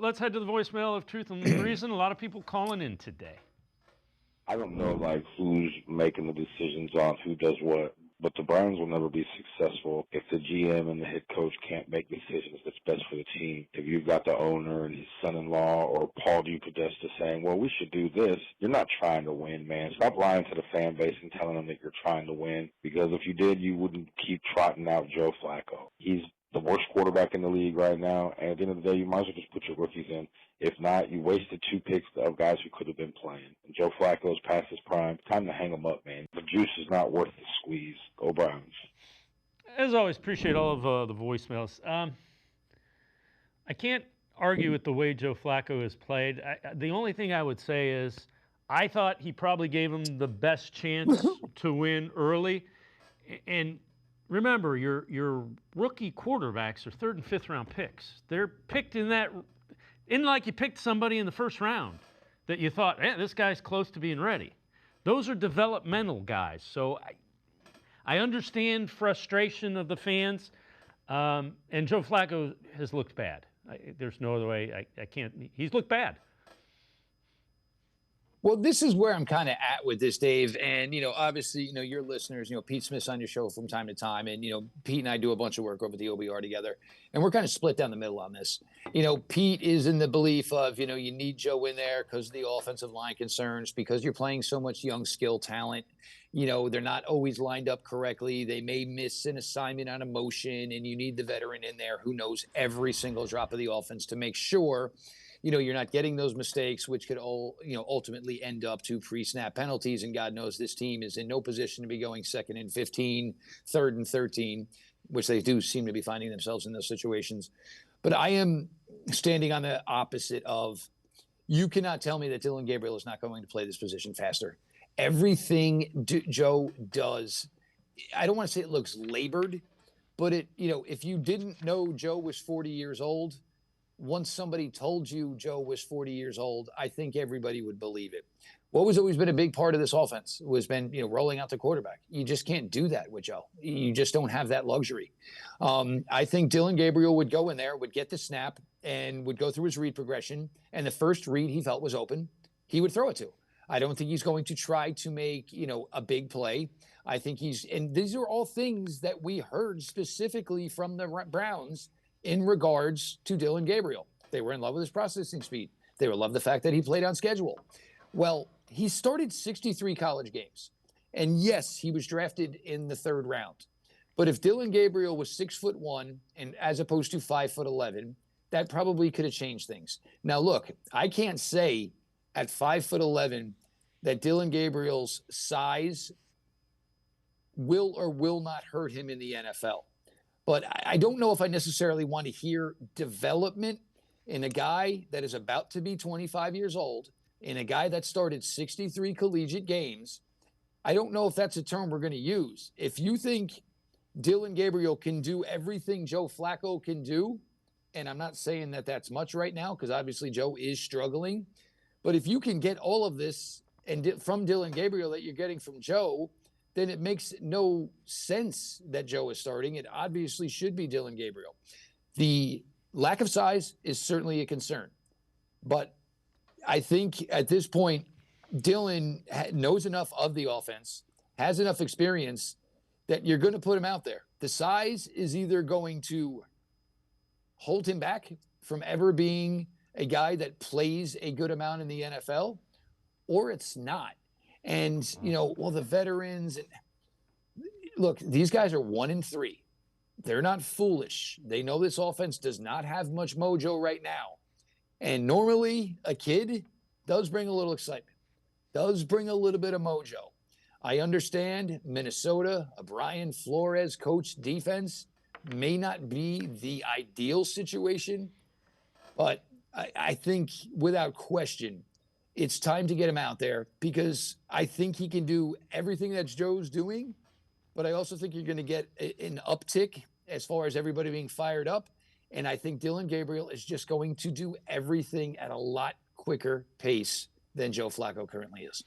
Let's head to the voicemail of Truth and Reason. A lot of people calling in today. I don't know, like, who's making the decisions on who does what, but the Browns will never be successful if the GM and the head coach can't make decisions that's best for the team. If you've got the owner and his son-in-law or Paul DePodesta saying, well, we should do this, you're not trying to win, man. Stop lying to the fan base and telling them that you're trying to win, because if you did, you wouldn't keep trotting out Joe Flacco. He's the worst quarterback in the league right now, and at the end of the day, you might as well just put your rookies in. If not, you wasted 2 picks of guys who could have been playing. And Joe Flacco's past his prime. Time to hang him up, man. The juice is not worth the squeeze. Go Browns. As always, appreciate all of the voicemails. I can't argue with the way Joe Flacco has played. The only thing I would say is I thought he probably gave him the best chance to win early. And remember, your rookie quarterbacks are 3rd and 5th round picks. They're picked in that, in like you picked somebody in the 1st round that you thought, this guy's close to being ready. Those are developmental guys. So I understand frustration of the fans, and Joe Flacco has looked bad. There's no other way. I can't. He's looked bad. Well, this is where I'm kind of at with this, Dave. And, obviously, your listeners, Pete Smith's on your show from time to time. And, Pete and I do a bunch of work over at the OBR together. And we're kind of split down the middle on this. Pete is in the belief of, you need Joe in there because of the offensive line concerns, because you're playing so much young skill talent. They're not always lined up correctly. They may miss an assignment on a motion, and you need the veteran in there who knows every single drop of the offense to make sure you're not getting those mistakes, which could ultimately end up to pre-snap penalties. And God knows this team is in no position to be going 2nd and 15, 3rd and 13, which they do seem to be finding themselves in those situations. But I am standing on the opposite of, you cannot tell me that Dillon Gabriel is not going to play this position faster. Everything Joe does, I don't want to say it looks labored, but if you didn't know Joe was 40 years old, once somebody told you Joe was 40 years old, I think everybody would believe it. What was always been a big part of this offense was been, rolling out the quarterback. You just can't do that with Joe. You just don't have that luxury. I think Dillon Gabriel would go in there, would get the snap, and would go through his read progression. And the first read he felt was open, he would throw it to. I don't think he's going to try to make, a big play. I think and these are all things that we heard specifically from the Browns in regards to Dillon Gabriel. They were in love with his processing speed. They were in love with the fact that he played on schedule. Well, he started 63 college games. And yes, he was drafted in the 3rd round. But if Dillon Gabriel was 6'1" and as opposed to 5'11", that probably could have changed things. Now, look, I can't say at 5'11" that Dillon Gabriel's size will or will not hurt him in the NFL. But I don't know if I necessarily want to hear development in a guy that is about to be 25 years old, in a guy that started 63 collegiate games. I don't know if that's a term we're going to use. If you think Dillon Gabriel can do everything Joe Flacco can do, and I'm not saying that that's much right now because obviously Joe is struggling, but if you can get all of this and from Dillon Gabriel that you're getting from Joe, then it makes no sense that Joe is starting. It obviously should be Dillon Gabriel. The lack of size is certainly a concern. But I think at this point, Dillon knows enough of the offense, has enough experience that you're going to put him out there. The size is either going to hold him back from ever being a guy that plays a good amount in the NFL, or it's not. And, the veterans, look, these guys are 1-3. They're not foolish. They know this offense does not have much mojo right now. And normally a kid does bring a little excitement, does bring a little bit of mojo. I understand Minnesota, a Brian Flores coached defense may not be the ideal situation, but I think without question, it's time to get him out there because I think he can do everything that Joe's doing, but I also think you're going to get an uptick as far as everybody being fired up. And I think Dillon Gabriel is just going to do everything at a lot quicker pace than Joe Flacco currently is.